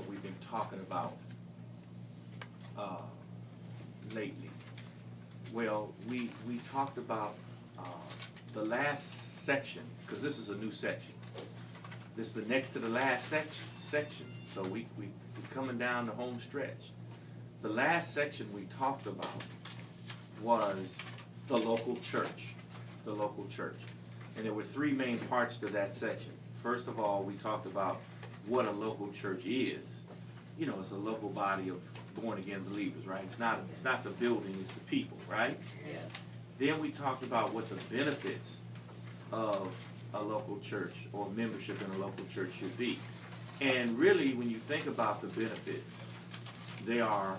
what we've been talking about lately. Well, we talked about the last section, because this is a new section. This is the next to the last section. So we're coming down the home stretch. The last section we talked about was the local church. The local church. And there were three main parts to that section. First of all, we talked about what a local church is. You know, it's a local body of born-again believers, right? It's not the building, it's the people, right? Yes. Then we talked about what the benefits of a local church or membership in a local church should be. And really, when you think about the benefits, they are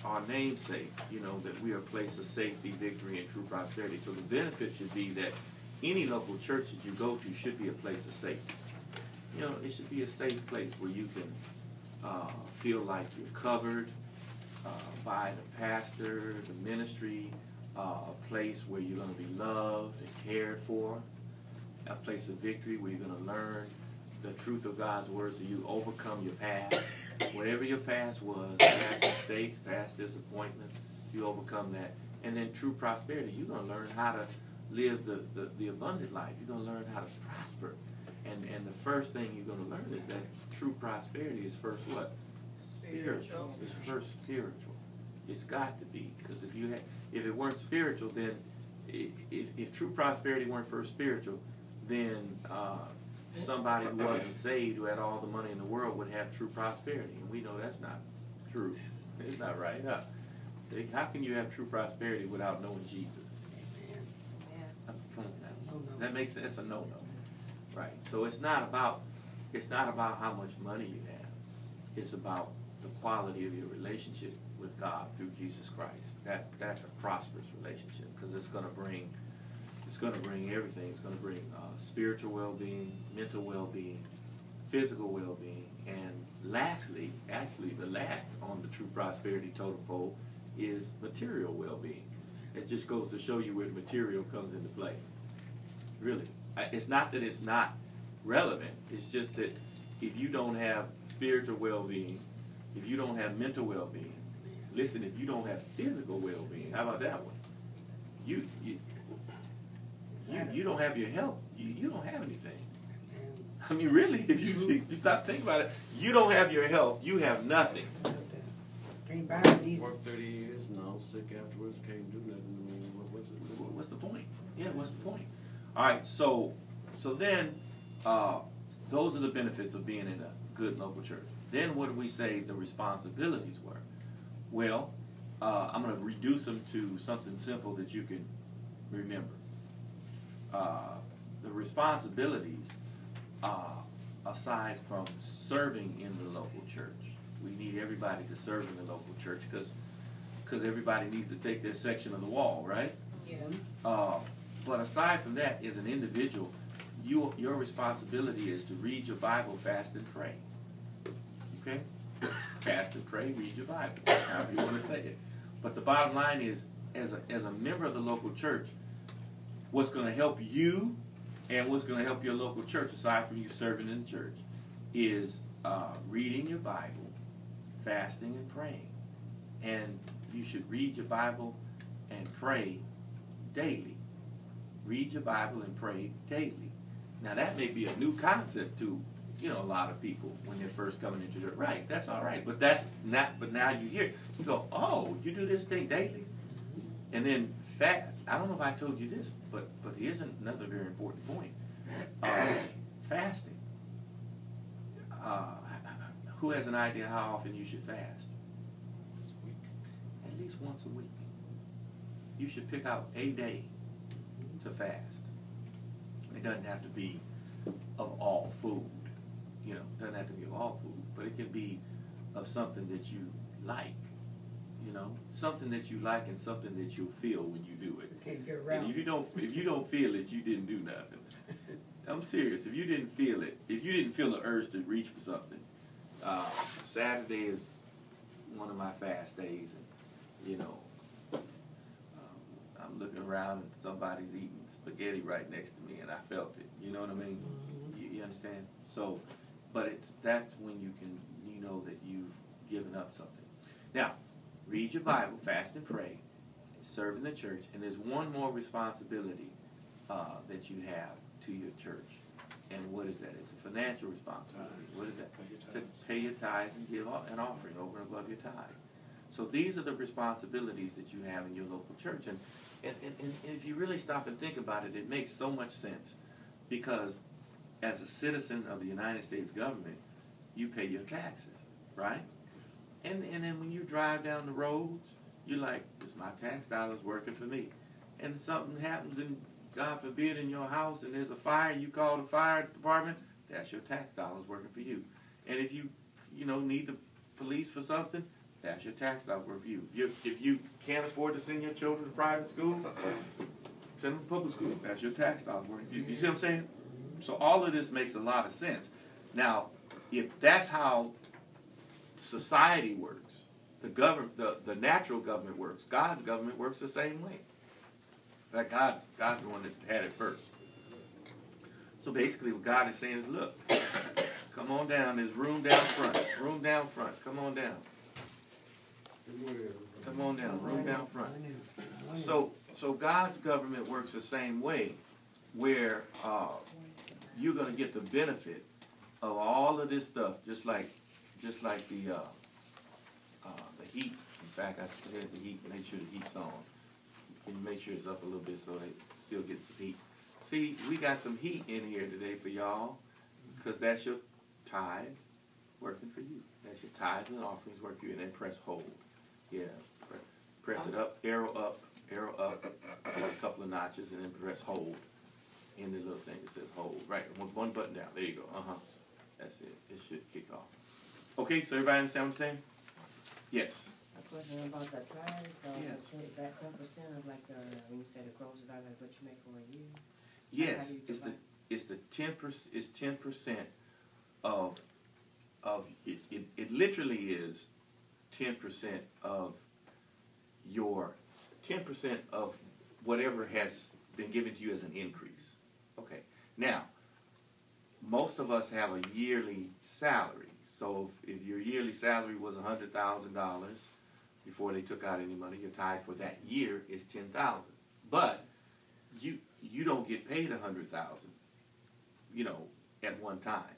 our namesake, you know, that we are a place of safety, victory, and true prosperity. So the benefit should be that any local church that you go to should be a place of safety. You know, it should be a safe place where you can feel like you're covered by the pastor, the ministry, a place where you're going to be loved and cared for, a place of victory where you're going to learn the truth of God's word so you overcome your past. Whatever your past was, past mistakes, past disappointments, you overcome that. And then true prosperity, you're going to learn how to live the abundant life. You're going to learn how to prosper. And the first thing you're going to learn is that true prosperity is first what? Spiritual. It's first spiritual. It's got to be, because if it weren't spiritual, then if true prosperity weren't first spiritual, then somebody who wasn't saved, who had all the money in the world, would have true prosperity, and we know that's not true. It's not right. How can you have true prosperity without knowing Jesus? Come on now. That makes sense. It's a no-no. Right. So it's not about how much money you have. It's about the quality of your relationship with God through Jesus Christ. That's a prosperous relationship, because it's going to bring everything. It's going to bring spiritual well-being, mental well-being, physical well-being, and lastly, actually the last on the true prosperity totem pole is material well-being. It just goes to show you where the material comes into play. Really. It's not that it's not relevant. It's just that if you don't have spiritual well-being, if you don't have mental well-being, listen, if you don't have physical well-being, how about that one? You don't have your health. You don't have anything. I mean, really, if you stop thinking about it, you don't have your health. You have nothing. Can't buy it either. Worked 30 years and I was sick afterwards. Can't do nothing. I mean, What's the point? Yeah, what's the point? All right, so then those are the benefits of being in a good local church. Then what do we say the responsibilities were? Well, I'm going to reduce them to something simple that you can remember. The responsibilities, aside from serving in the local church, we need everybody to serve in the local church because everybody needs to take their section of the wall, right? Yeah. But aside from that, as an individual, your responsibility is to read your Bible, fast and pray. Okay? Fast and pray, read your Bible, however you want to say it. But the bottom line is, as a member of the local church, what's going to help you and what's going to help your local church, aside from you serving in the church, is reading your Bible, fasting and praying. And you should read your Bible and pray daily. Read your Bible and pray daily. Now that may be a new concept to a lot of people when they're first coming into church. Right, that's all right. But that's not. But now you hear it, you go, oh, you do this thing daily, and then I don't know if I told you this, but here's another very important point. Fasting. Who has an idea how often you should fast? Once a week. At least once a week. You should pick out a day to fast. It doesn't have to be of all food. It doesn't have to be of all food, but it can be of something that you like. Something that you like and something that you'll feel when you do it. Can't get around. And if you don't feel it, you didn't do nothing. I'm serious. If you didn't feel it, if you didn't feel the urge to reach for something, Saturday is one of my fast days, and I'm looking around and somebody's eating spaghetti right next to me, and I felt it. You know what I mean? You understand? So, but that's when you can, that giving up something. Now, read your Bible, fast and pray, serve in the church, and there's one more responsibility that you have to your church. And what is that? It's a financial responsibility. What is that? To pay your tithes and give an offering over and above your tithe. So these are the responsibilities that you have in your local church. And if you really stop and think about it, it makes so much sense. Because as a citizen of the United States government, you pay your taxes, right? And then when you drive down the roads, you're like, is my tax dollars working for me? And something happens, and God forbid, in your house, and there's a fire, you call the fire department, that's your tax dollars working for you. And if you need the police for something, that's your tax dollars working for you. If you can't afford to send your children to private school, send them to public school. That's your tax dollars working for you. You see what I'm saying? So all of this makes a lot of sense. Now, if that's how society works, the natural government works, God's government works the same way. In fact, God's the one that had it first. So basically what God is saying is, look, come on down, there's room down front, come on down. Come on down, room down front. So God's government works the same way, where you're going to get the benefit of all of this stuff, just like the heat. In fact, I said the heat. Make sure the heat's on. Can you make sure it's up a little bit so they still get some heat? See, we got some heat in here today for y'all, because that's your tithe working for you. That's your tithe and offerings working for you. And then press hold. Yeah, press it up, arrow up, a couple of notches, and then press hold in the little thing that says hold. Right, one button down. There you go. That's it. It should kick off. Okay, so everybody understand what I'm saying? Yes. A question about the tithes. Yeah. Is that 10% of like when you say the gross is out like what you make for a year? Yes, it's the 10%. It's 10% of it. It literally is 10% of your 10% of whatever has been given to you as an increase. Okay. Now, most of us have a yearly salary. So if your yearly salary was $100,000 before they took out any money, your tithe for that year is $10,000. But you don't get paid $100,000, at one time.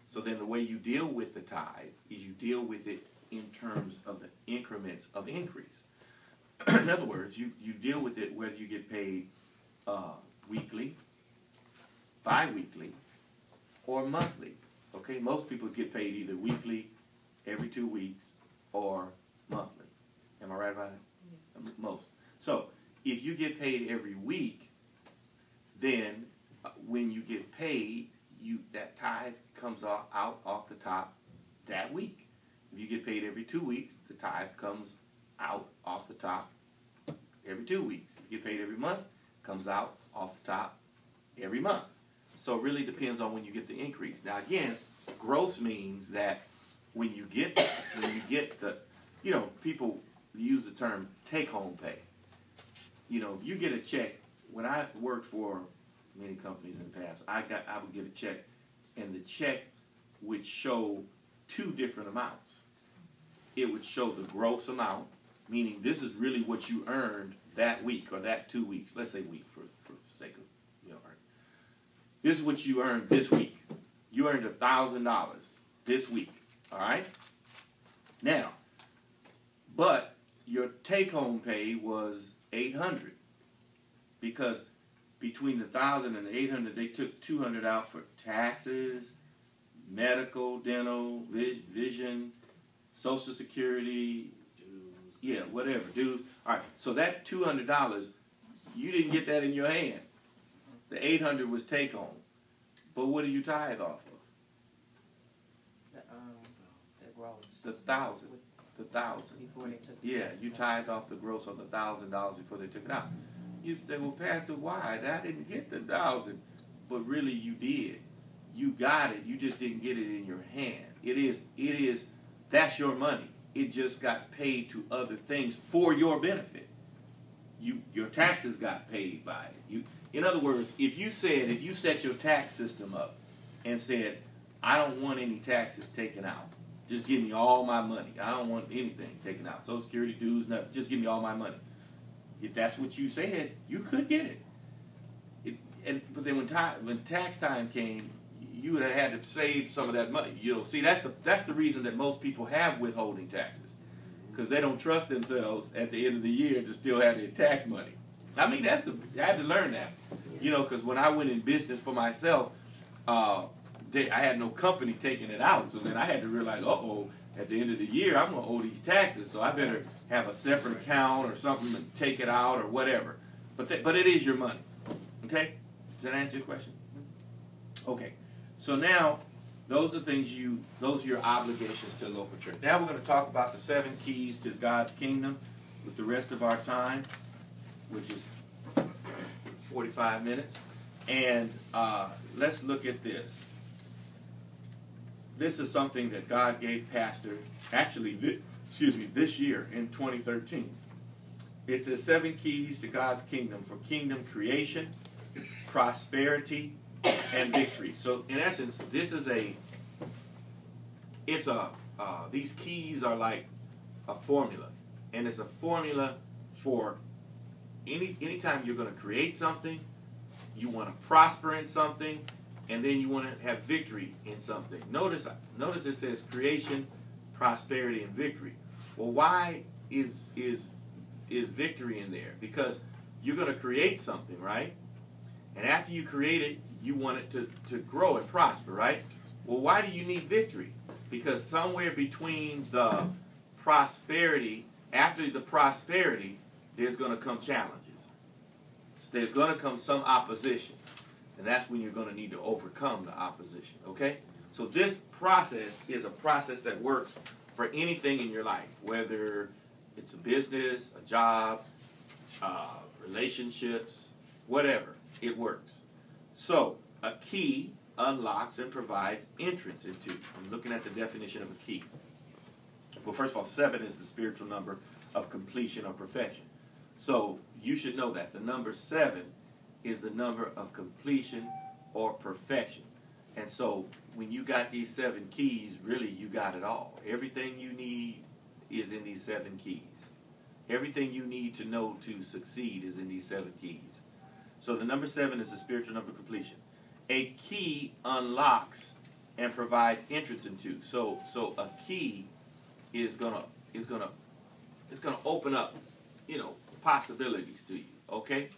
So then the way you deal with the tithe is you deal with it in terms of the increments of increase. In other words, you deal with it whether you get paid weekly, bi-weekly, or monthly. Okay, most people get paid either weekly, every 2 weeks, or monthly. Am I right about it? Yeah. Most. So if you get paid every week, then when you get paid, that tithe comes out off the top that week. If you get paid every 2 weeks, the tithe comes out off the top every 2 weeks. If you get paid every month, it comes out off the top every month. So it really depends on when you get the increase. Now again, gross means that when you get the, people use the term take-home pay. If you get a check, when I worked for many companies in the past, I would get a check, and the check would show two different amounts. It would show the gross amount, meaning this is really what you earned that week or that 2 weeks. Let's say week for the sake of this is what you earned this week. You earned $1,000 this week. All right. Now, but your take-home pay was $800 because between the $1,000 and the $800, they took $200 out for taxes, medical, dental, vision, Social Security, dues, whatever, dues. All right, so that $200, you didn't get that in your hand. The $800 was take-home. But what do you tithe off of? The gross. The $1,000. The $1,000. Before they took you tithe off the gross of the $1,000 before they took it out. You say, well, Pastor, why? I didn't get the $1,000. But really, you did. You got it. You just didn't get it in your hand. It is. That's your money. It just got paid to other things for your benefit. Your taxes got paid by it. In other words, if you set your tax system up and said, I don't want any taxes taken out, Just give me all my money. I don't want anything taken out. Social Security dues, nothing. Just give me all my money. If that's what you said, you could get it. But then when tax time came, you would have had to save some of that money. You know, see, that's the reason that most people have withholding taxes, because they don't trust themselves at the end of the year to still have their tax money. I mean, I had to learn that. You know, because when I went in business for myself, I had no company taking it out. So then I had to realize, at the end of the year, I'm going to owe these taxes. So I better have a separate account or something to take it out or whatever. But it is your money. Okay? Does that answer your question? Okay. So now, those are your obligations to a local church. Now we're going to talk about the 7 keys to God's kingdom with the rest of our time, which is 45 minutes. And let's look at this. This is something that God gave Pastor, actually, this year in 2013. It says 7 keys to God's kingdom for kingdom creation, prosperity, and victory. So in essence, this is these keys are like a formula. And it's a formula for anytime you're going to create something, you want to prosper in something, and then you want to have victory in something. Notice it says creation, prosperity, and victory. Well, why is victory in there? Because you're going to create something, right? And after you create it, you want it to grow and prosper, right? Well, why do you need victory? Because somewhere between the prosperity, after the prosperity, there's going to come challenges. There's going to come some opposition. And that's when you're going to need to overcome the opposition, okay? So this process is a process that works for anything in your life, whether it's a business, a job, relationships, whatever. It works. So a key unlocks and provides entrance into. I'm looking at the definition of a key. Well, first of all, 7 is the spiritual number of completion or perfection. So you should know that. The number 7 is the number of completion or perfection. And so when you got these 7 keys, really you got it all. Everything you need is in these 7 keys. Everything you need to know to succeed is in these 7 keys. So the number 7 is the spiritual number of completion. A key unlocks and provides entrance into. So a key is gonna open up, possibilities to you. Okay?